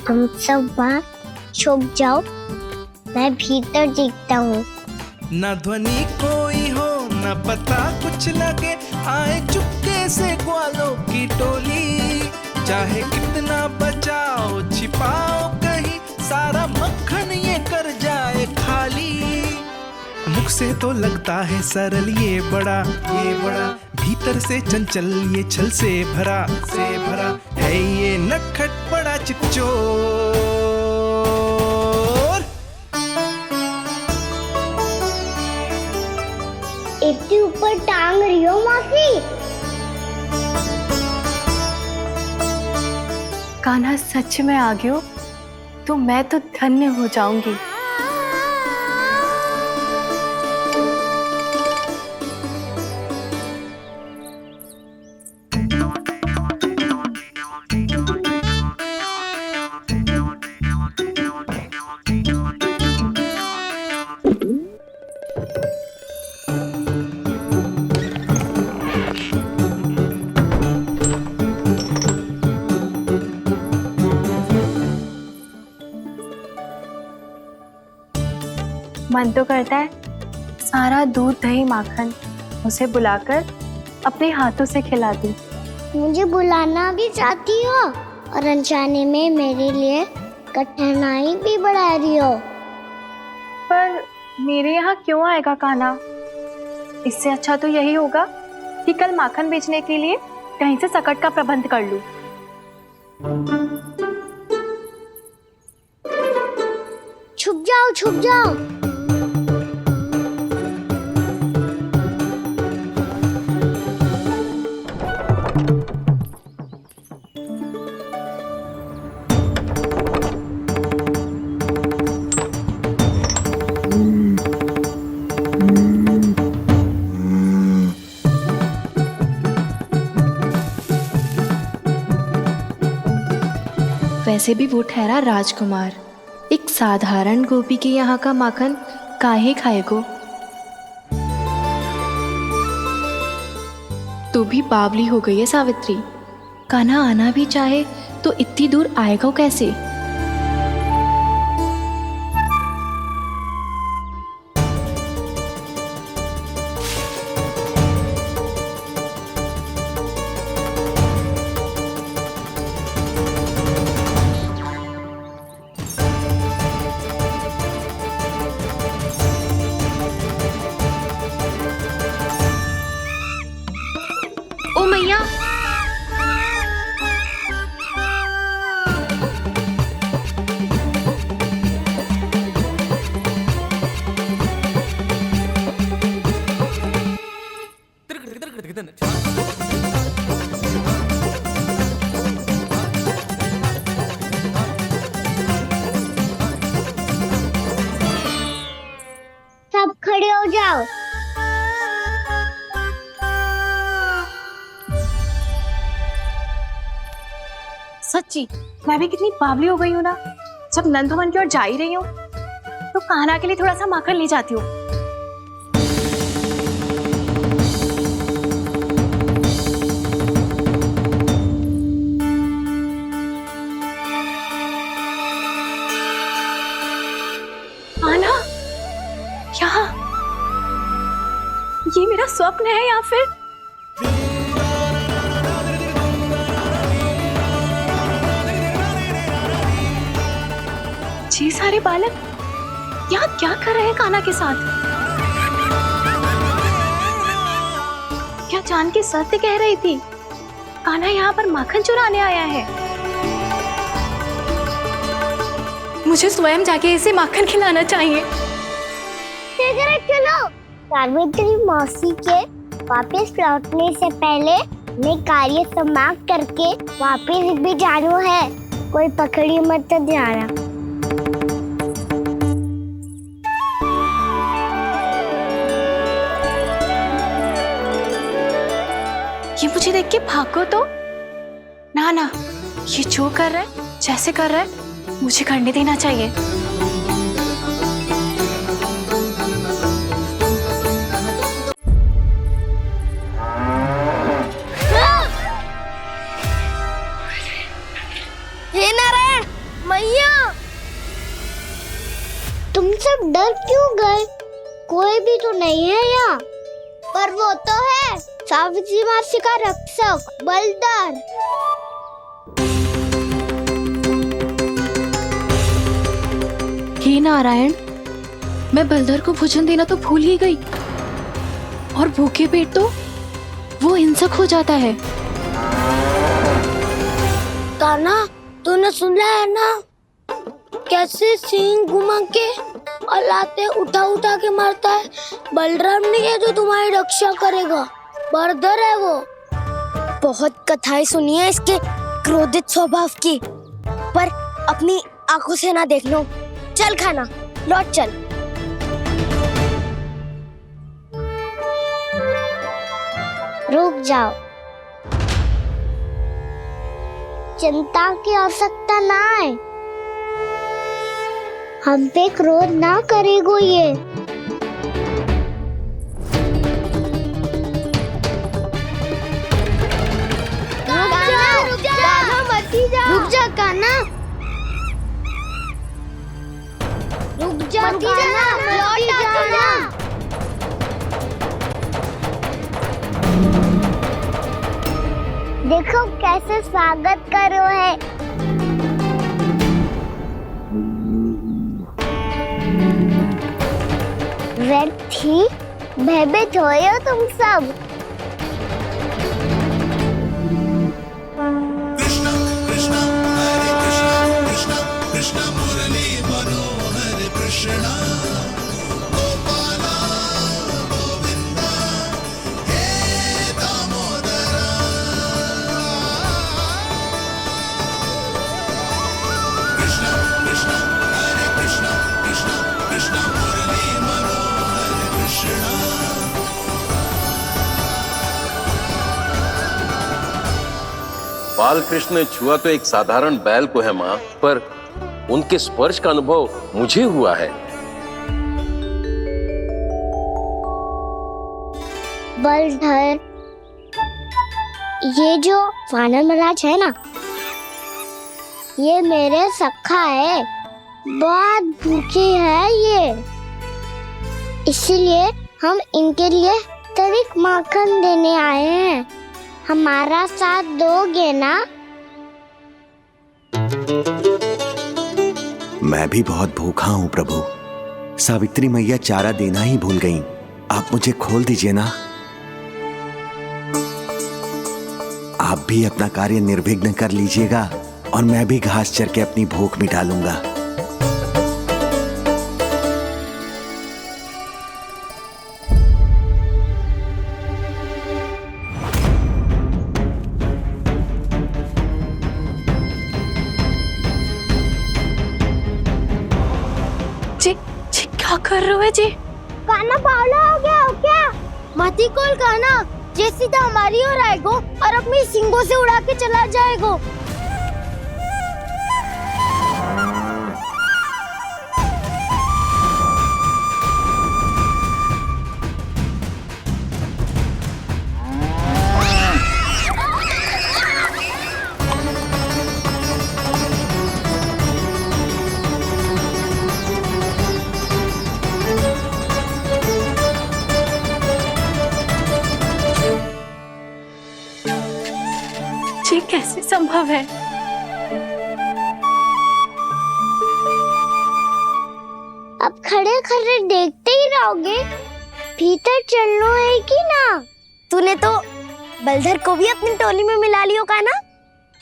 तुम सब वहाँ छुप जाओ, मैं भीतर देखता हूँ। न ध्वनि कोई हो न पता कुछ लगे, आए चुपके से ग्वालों की टोली। चाहे कितना बचाओ छिपाओ कहीं, सारा मक्खन ये कर जाए खाली। मुख से तो लगता है सरल ये बड़ा भीतर से चंचल ये छल से भरा है ये नटखट बड़ा चिकचोर। इतनी ऊपर टांग रही हो मौसी? कान्हा सच में आ गयो तो मैं तो धन्य हो जाऊंगी। मन तो करता है सारा दूध दही माखन उसे बुलाकर अपने हाथों से खिला दूं। मुझे बुलाना भी चाहती हो और अनजाने में मेरे लिए कठिनाई भी बढ़ा रही हो। पर मेरे यहाँ क्यों आएगा कान्हा? इससे अच्छा तो यही होगा कि कल माखन बेचने के लिए कहीं से सकट का प्रबंध कर लूं। छुप जाओ छुप जाओ। वैसे भी वो ठहरा राजकुमार, एक साधारण गोपी के यहाँ का माखन काहे खाएगो। तो भी बावली हो गई है सावित्री। कान्हा आना भी चाहे तो इतनी दूर आएगा कैसे? ओ मैया, सब खड़े हो जाओ। सच्ची मैं भी कितनी बावली हो गई हूँ ना। जब नंदवन की ओर जा ही रही हूँ तो कान्हा के लिए थोड़ा सा माखन ले जाती हूँ। कान्हा, यहाँ ये मेरा स्वप्न है या फिर ये सारे बालक यहाँ क्या कर रहे हैं कान्हा के साथ? क्या जानकी सत्य कह रही थी? कान्हा यहाँ पर माखन चुराने आया है। मुझे स्वयं जाके इसे माखन खिलाना चाहिए। चलो, सावित्री मौसी के वापस लौटने से पहले मैं कार्य समाप्त करके वापस भी जाना है। कोई पकड़ी मत जाना। ये मुझे देख के भागो तो ना ना, ये जो कर रहा है जैसे कर रहा है मुझे करने देना चाहिए। हे नारायण, मैया, तुम सब डर क्यों गए? कोई भी तो नहीं है यहाँ। पर वो तो है, सावित्री मासी का रक्षक बलदार। हे नारायण, मैं बलधर को भोजन देना तो भूल ही गई, और भूखे पेट तो वो हिंसक हो जाता है। कान्हा, तूने सुना है ना कैसे सींग घुमा के और लाते उठा उठा के मारता है? बलराम नहीं है जो तुम्हारी रक्षा करेगा, बलधर है वो। बहुत कथाएं सुनी है इसके क्रोधित स्वभाव की, पर अपनी आंखों से ना देख लो। चल खाना, लौट चल। रुक जाओ, चिंता की आवश्यकता ना है। हम पे क्रोध ना करेगो ये। रुक जा कान्हा, रुक जा, लौट जाना। देखो कैसे स्वागत करो है। व्यर्थी भयभीत हो तुम सब। बाल कृष्ण ने छुआ तो एक साधारण बैल को है माँ, पर उनके स्पर्श का अनुभव मुझे हुआ है। बलधर, ये जो वानर महाराज है ना, ये मेरे सखा है। बहुत भूखे है ये, इसलिए हम इनके लिए तनिक माखन देने आए हैं। हमारा साथ दोगे ना? मैं भी बहुत भूखा हूँ प्रभु। सावित्री मैया चारा देना ही भूल गईं। आप मुझे खोल दीजिए ना। आप भी अपना कार्य निर्विघ्न कर लीजिएगा और मैं भी घास चर के अपनी भूख मिटा लूंगा। क्या कर रहे हो जी? कान्हा पागल हो गया हो क्या? मती कोल कान्हा, जे सीधा हमारी ओर आएगो और अपनी सींगों से उड़ा के चला जाएगो। ये कैसे संभव है? अब खड़े खड़े देखते ही रहोगे? भीतर चलना है कि ना? तूने तो बलधर को भी अपनी टोली में मिला लियो का ना?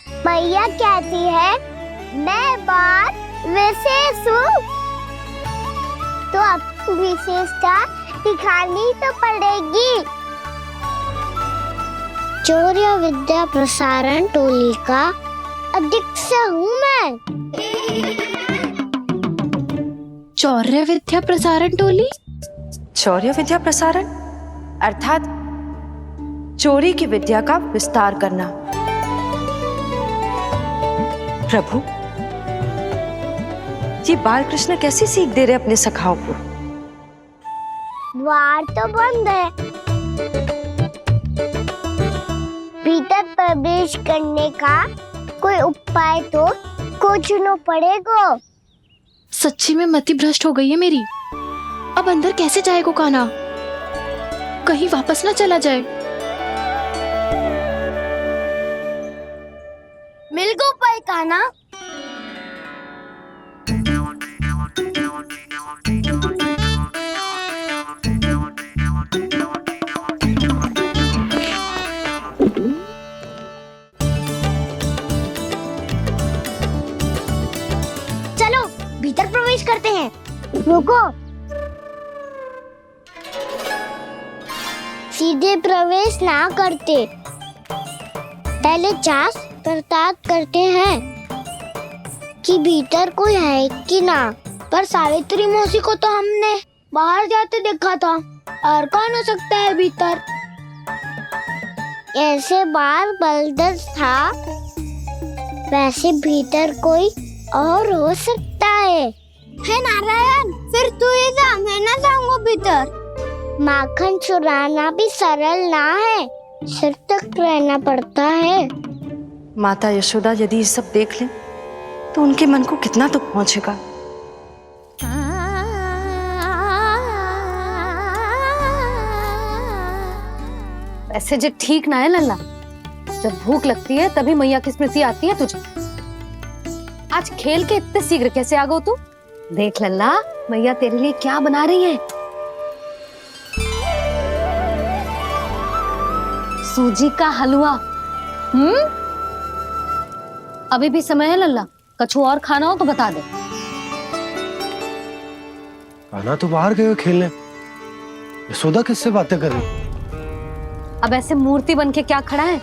भैया कहती है मैं बात विशेष हूँ, तो अब विशेषता दिखानी तो पड़ेगी। चौर्य विद्या प्रसारण टोली का अध्यक्ष हूँ मैं। चौर्य विद्या प्रसारण टोली? चौर्य विद्या प्रसारण अर्थात चोरी की विद्या का विस्तार करना। प्रभु, ये बाल कृष्ण कैसी सीख दे रहे अपने सखाओं को? द्वार तो बंद है, भीतर प्रवेश करने का कोई उपाय तो को चुनो पड़ेगा। सच्ची में मति भ्रष्ट हो गई है मेरी। अब अंदर कैसे जाएगा कान्हा? कहीं वापस ना चला जाए। मिल गो पाई कान्हा। चलो भीतर प्रवेश करते हैं। रुको, सीधे प्रवेश ना करते, पहले जांच पड़ताल करते हैं कि भीतर कोई है कि ना। पर सावित्री मौसी को तो हमने बाहर जाते देखा था, और कौन हो सकता है भीतर? ऐसे बार बलदर था, वैसे भीतर कोई और हो सकता है नारायण? फिर तू ही जा, मैं ना जाऊंगा भीतर। माखन चुराना भी सरल ना है, सिर तक रहना पड़ता है। माता यशोदा यदि ये सब देख लें तो उनके मन को कितना दुख पहुंचेगा। ऐसे जो ठीक ना है लल्ला, जब भूख लगती है तभी मैया की स्मृति आती है तुझे। आज खेल के इतने शीघ्र कैसे आ गो तू? देख लल्ला, मैया तेरे लिए क्या बना रही है। सूजी का हलवा। अभी भी समय है लल्ला, कछु और खाना हो तो बता दे। कान्हा तो बाहर गए खेलने, यशोदा किससे बातें कर रही? अब ऐसे मूर्ति बन के क्या खड़ा है?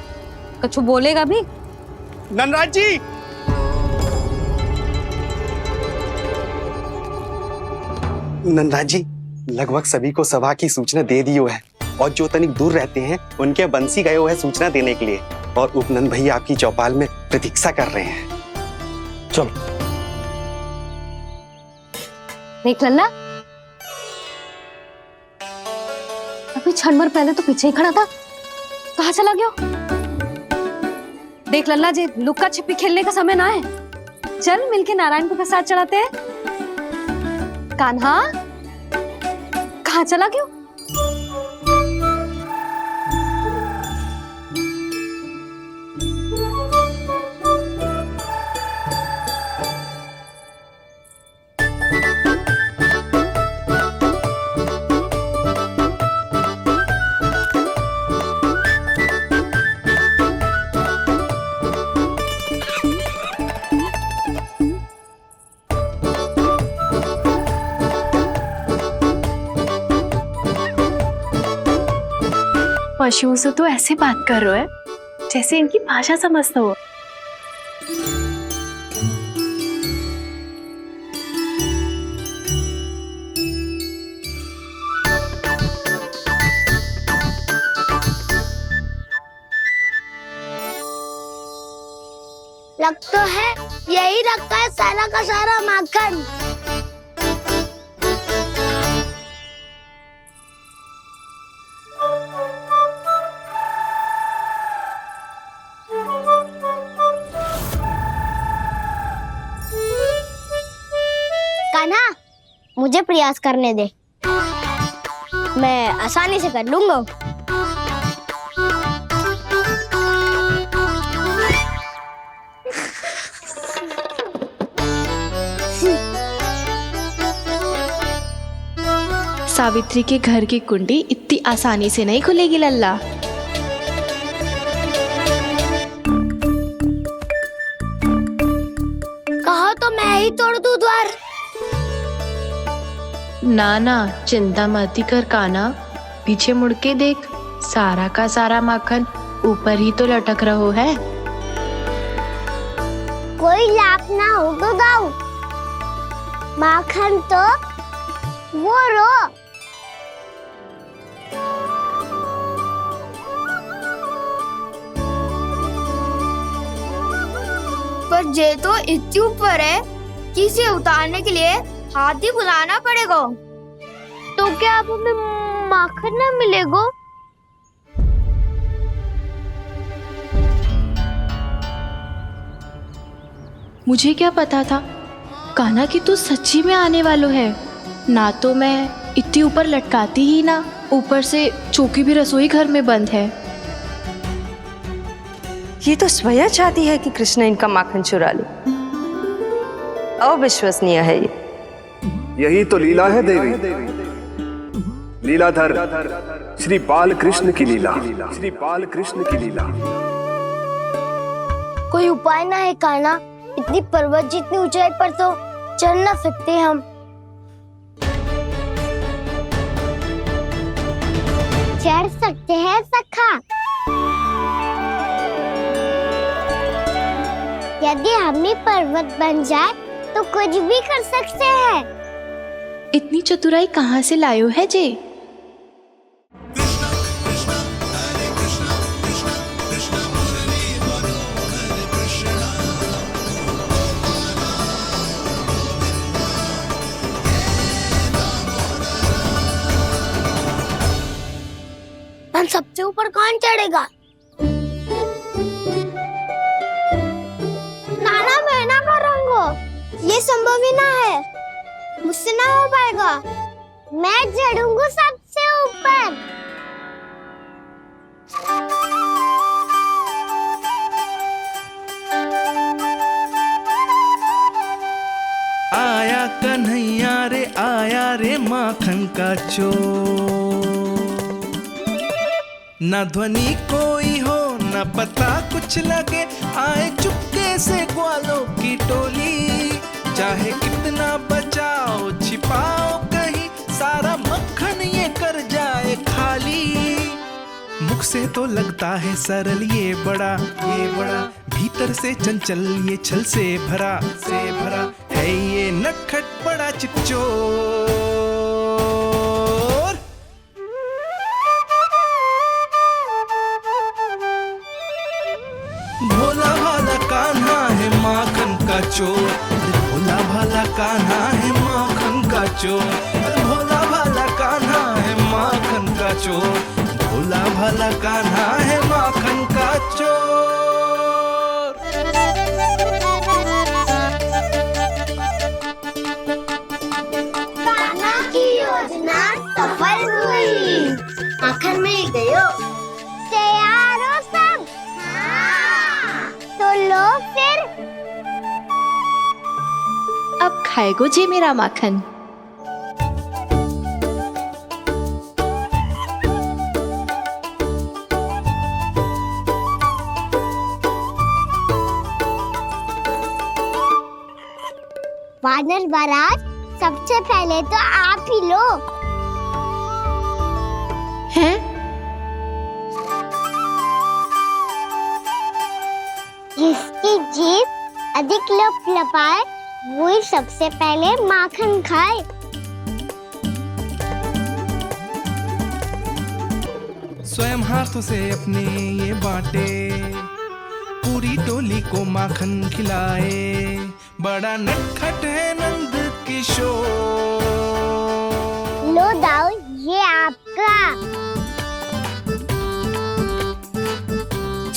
कछु बोलेगा भी? नंदराज जी, नंदराज जी, लगभग सभी को सभा की सूचना दे दी है, और जो तनिक दूर रहते हैं उनके बंसी गए हुए सूचना देने के लिए, और उपनंद भैया आपकी चौपाल में प्रतीक्षा कर रहे हैं। चलो। देख लल्ला, अभी क्षण भर पहले तो पीछे ही खड़ा था, कहाँ चला गया? देख लल्ला जी, लुक्का छिपी खेलने का समय ना है। चल मिलके नारायण को प्रसाद चढ़ाते हैं। कान्हा, कहाँ चला गया? पशुओं से तो ऐसे बात कर रहे हो जैसे इनकी भाषा समझते हो। लग तो है यही रखा है सारा का सारा माखन। कान्हा, मुझे प्रयास करने दे, मैं आसानी से कर लूंगा। सावित्री के घर की कुंडी इतनी आसानी से नहीं खुलेगी लल्ला। कहो तो मैं ही तोड़ दूं द्वार। ना ना, चिंता मत कर कान्हा, पीछे मुड़ के देख, सारा का सारा माखन ऊपर ही तो लटक रहो है। कोई लाभ ना होगा गाँव, माखन तो वो रो। पर जे तो इतनी ऊपर है कि इसे उतारने के लिए हाथी बुलाना पड़ेगा। तो क्या अब हमें माखन ना मिलेगा? मुझे क्या पता था कान्हा कि तू सच्ची में आने वालो है। ना तो मैं इतनी ऊपर लटकाती ही ना, ऊपर से चौकी भी रसोई घर में बंद है। ये तो स्वयं चाहती है कि कृष्ण इनका माखन चुरा ले। अविश्वसनीय है ये। यही तो लीला है देवी, लीलाधर श्री बाल कृष्ण की लीला, श्री बाल कृष्ण की लीला। कोई उपाय ना है कान्हा? इतनी पर्वत जितनी ऊंचाई पर तो चढ़ ना सकते हम। चढ़ सकते हैं सखा, यदि हम भी पर्वत बन जाए तो कुछ भी कर सकते हैं। इतनी चतुराई कहाँ से लायो है जे? हम सबसे ऊपर कौन चढ़ेगा? नाना मैं ना करूँगा, ये संभव ही ना है, मुझसे ना हो पाएगा। मैं चढ़ूंगा सबसे ऊपर। आया कन्हैया रे आया रे माखन का चोर। न ध्वनि कोई हो न पता कुछ लगे, आए चुपके से ग्वालों की टोली। चाहे कितना बचाओ छिपाओ कहीं, सारा मक्खन ये कर जाए खाली। मुख से तो लगता है सरल ये बड़ा, भीतर से चंचल ये छल से भरा है ये नटखट बड़ा चिच्चोर। भोला भाला कान्हा है माखन का चोर, भोला भाला कान्हा है माखन का चोर, भोला भाला कान्हा है माखन का चोर, भोला भाला कान्हा है माखन का चोर। कान्हा की योजना सफल हुई, माखन मिल गयो। तैयार हो सब? हाँ। तो लो फिर। अब खाएगो जे मेरा माखन। वानर महाराज, सबसे पहले तो आप ही लो। हैं? जिसकी जीभ अधिक लपलपाए वही सबसे पहले माखन खाए। स्वयं हाथों से अपने ये बांटे, पूरी टोली को माखन खिलाए। बड़ा नटखट है नंद किशोर। लो दाऊ, ये आपका।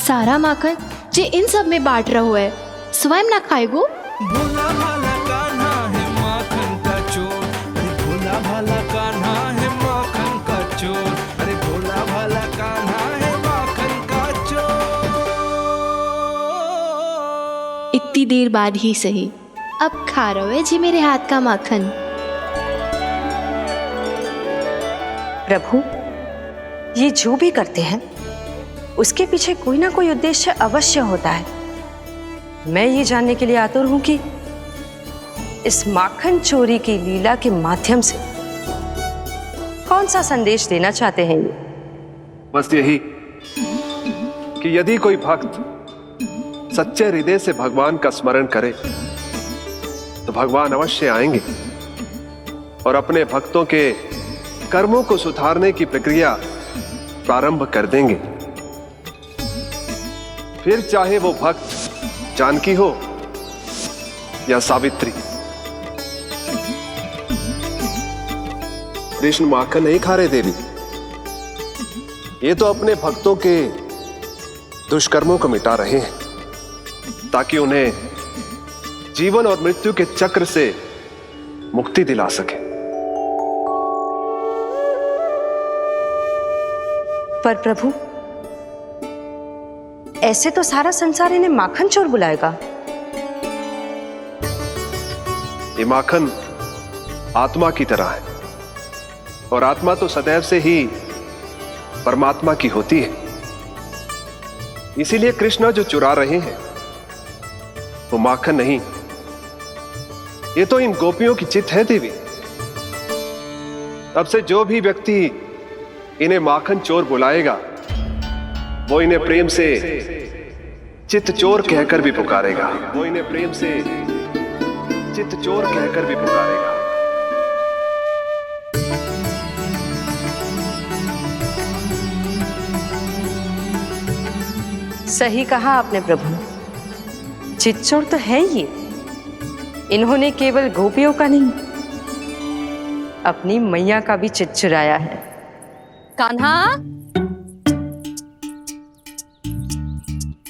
सारा माखन जे इन सब में बांट रहो है, स्वयं ना खाएगो। भोला भाला कान्हा है माखन का चोर, अरे भोला भाला कान्हा है माखन का चोर, अरे भोला भाला कान्हा है माखन का चोर। इतनी देर बाद ही सही, अब खा रहे जी मेरे हाथ का माखन। प्रभु, ये जो भी करते हैं उसके पीछे कोई ना कोई उद्देश्य अवश्य होता है। मैं ये जानने के लिए आतुर हूं कि इस माखन चोरी की लीला के माध्यम से कौन सा संदेश देना चाहते हैं ये। बस यही कि यदि कोई भक्त सच्चे हृदय से भगवान का स्मरण करे तो भगवान अवश्य आएंगे और अपने भक्तों के कर्मों को सुधारने की प्रक्रिया प्रारंभ कर देंगे। फिर चाहे वो भक्त जानकी हो या सावित्री, कृष्ण माखन नहीं खा रहे देवी, ये तो अपने भक्तों के दुष्कर्मों को मिटा रहे हैं ताकि उन्हें जीवन और मृत्यु के चक्र से मुक्ति दिला सके। पर प्रभु, ऐसे तो सारा संसार इन्हें माखन चोर बुलाएगा। ये माखन आत्मा की तरह है और आत्मा तो सदैव से ही परमात्मा की होती है। इसीलिए कृष्ण जो चुरा रहे हैं वो माखन नहीं, ये तो इन गोपियों की चित्त है देवी। तब से जो भी व्यक्ति इन्हें माखन चोर बुलाएगा वो इन्हें प्रेम से चित्त चोर कहकर भी पुकारेगा। वो इन्हें प्रेम से चित्त चोर कहकर भी पुकारेगा। सही कहा आपने प्रभु, चित्त चोर तो है ये। इन्होंने केवल गोपियों का नहीं, अपनी मैया का भी चित्त चुराया है। कान्हा,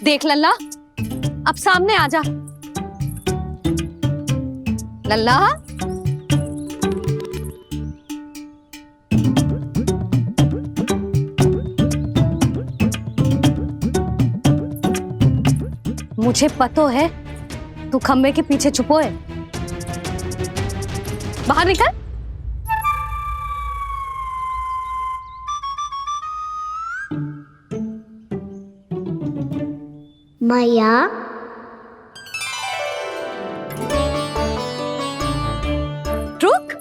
देख लल्ला, अब सामने आ जा। लल्ला, मुझे पतो है तू खम्बे के पीछे छुपो है। बाहर निकल। मैया, रुक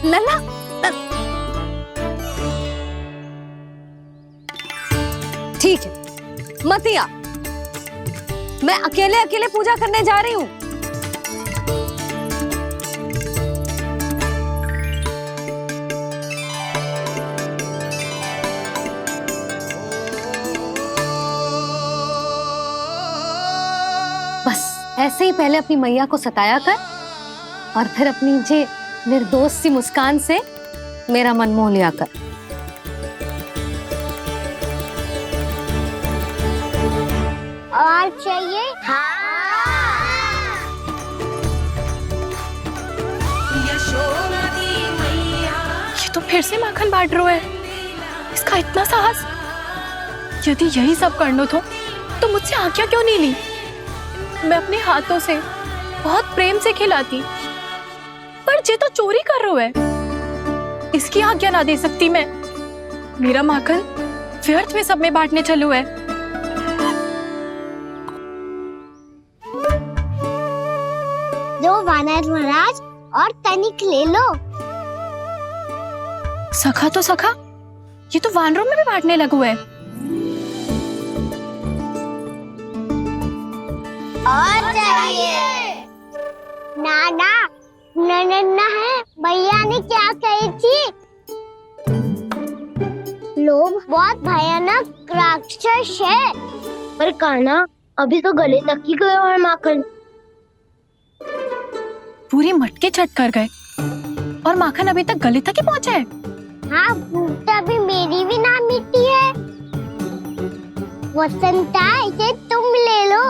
लल्ला, ठीक है मत आ, मैं अकेले अकेले पूजा करने जा रही हूँ। बस ऐसे ही पहले अपनी मैया को सताया कर और फिर अपनी जे निर्दोष सी मुस्कान से मेरा मन मोह लिया कर। और चाहिए? ये तो फिर से माखन बांट रहा है। इसका इतना साहस। यदि यही सब करना तो मुझसे आज्ञा क्यों नहीं ली? मैं अपने हाथों से बहुत प्रेम से खिलाती, पर ये तो चोरी कर रहा है। इसकी आज्ञा ना दे सकती मैं। मेरा माखन व्यर्थ में सब में बांटने चलू है। दो वानर महाराज और तनिक ले लो। सखा तो सखा, ये तो वानरों में भी बांटने लगा हुआ है। और चाहिए? नाना, नन्ना है, भैया ने क्या कही थी? लोभ बहुत भयानक राक्षस है। पर कान्हा, अभी तो गले तक ही गया है माखन। पूरी मटके चट कर गए और माखन अभी तक गले तक ही पहुंचा है। हाँ, भूख तो अभी मेरी भी ना मिटी है। वसंता, इसे तुम ले लो।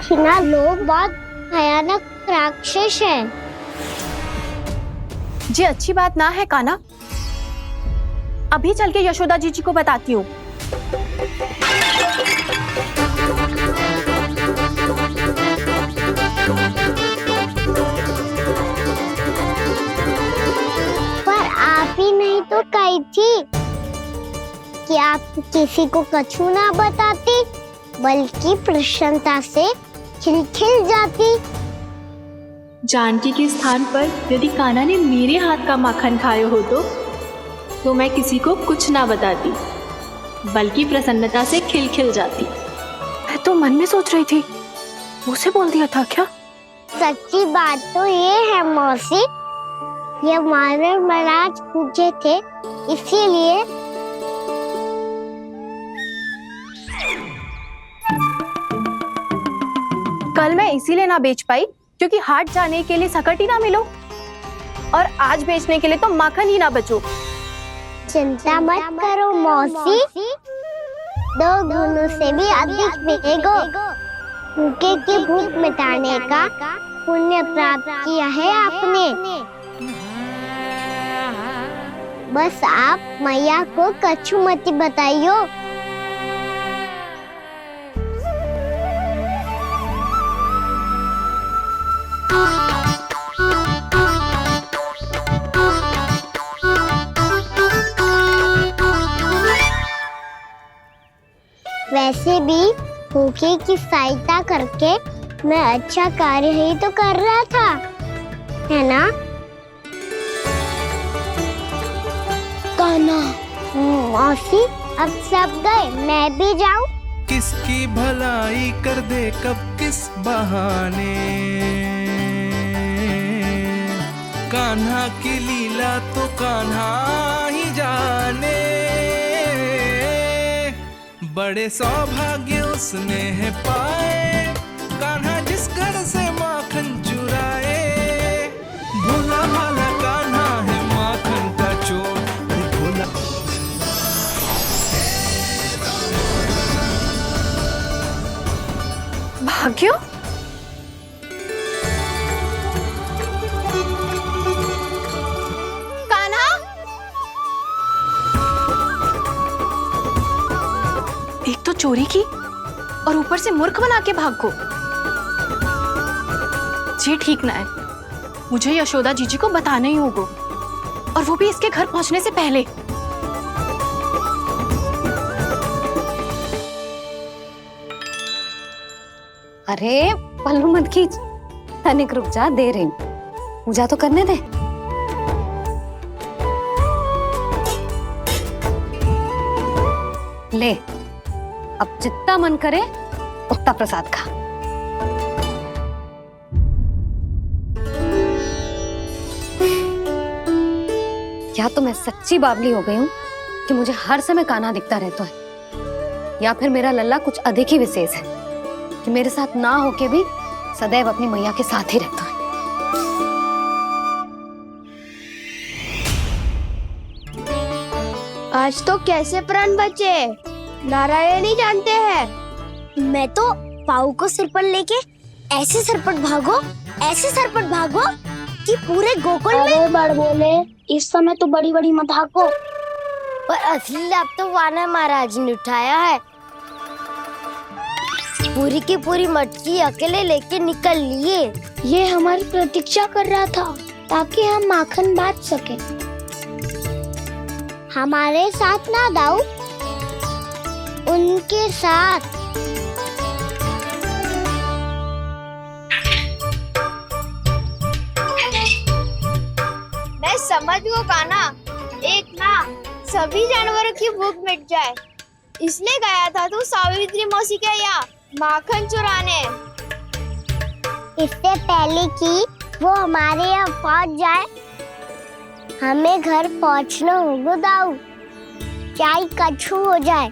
ना, लोग बहुत भयानक राक्षस हैं। जी अच्छी बात ना है कान्हा। अभी चल के यशोदा जी को बताती हूँ। पर आप ही नहीं तो कही थी कि आप किसी को कछु ना बताती, बल्कि प्रसन्नता से खिलखिल जाती। जानकी के स्थान पर यदि कान्हा ने मेरे हाथ का माखन खाया हो तो मैं किसी को कुछ ना बताती, बल्कि प्रसन्नता से खिलखिल जाती। मैं तो मन में सोच रही थी, मुझसे बोल दिया था क्या? सच्ची बात तो ये है मौसी, ये मानव महाराज पूछे थे इसीलिए। कल मैं इसीलिए ना बेच पाई क्योंकि हाट जाने के लिए सकट ही ना मिलो, और आज बेचने के लिए तो माखन ही ना बचो। चिंता मत करो मौसी, 2 गुणों से भी अधिक मिलेगा। भूखे की भूख मिटाने का पुण्य प्राप्त किया है आपने। बस आप मैया को कछु मत बताइयो। वैसे भी भूखे की सहायता करके मैं अच्छा कार्य ही तो कर रहा था, है ना? कान्हा, मौसी अब सब गए, मैं भी जाऊं? किसकी भलाई कर दे कब किस बहाने, कान्हा की लीला तो कान्हा ही जाने। बड़े सौभाग्य उसने है पाए, कान्हा जिस घर से माखन चुराए। भोला भाला कान्हा है माखन का चोर, भोला। भाग्यो? कान्हा? एक तो चोरी की और ऊपर से मूर्ख बना के भागो। ये ठीक ना है, मुझे यशोदा जीजी को बताना ही होगा, और वो भी इसके घर पहुंचने से पहले। अरे पल्लू मत खींच, तनिक रुक जा, दे रही हूँ, पूजा तो करने दे। ले, अब जितना मन करे उतना प्रसाद खा। या तो मैं सच्ची बावली हो गई हूँ कि मुझे हर समय कान्हा दिखता रहता है, या फिर मेरा लल्ला कुछ अधिक ही विशेष है कि मेरे साथ ना होके भी सदैव अपनी मैया के साथ ही रहता है। आज तो कैसे प्राण बचे नारायण ही जानते हैं। मैं तो पाऊ को सिर पर लेके ऐसे सरपट भागो, ऐसे सरपट भागो कि पूरे गोकुल में बड़ बोले। इस समय तो बड़ी बड़ी मत हाको, पर असली लाभ तो वानर महाराज ने उठाया है। पूरी की पूरी मटकी अकेले लेके निकल लिए। ये हमारी प्रतीक्षा कर रहा था ताकि हम माखन बांट सके। हमारे साथ ना दाऊ, उनके साथ। मैं समझ गो कान्हा, एक ना सभी जानवरों की भूख मिट जाए, इसलिए गया था तू सावित्री मौसी के यहाँ माखन चुराने। इससे पहले कि वो हमारे यहाँ पहुँच जाए, हमें घर पहुँचना होगा दाऊ, चाहे कछु हो जाए,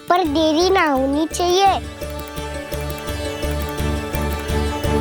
पर देरी ना होनी चाहिए।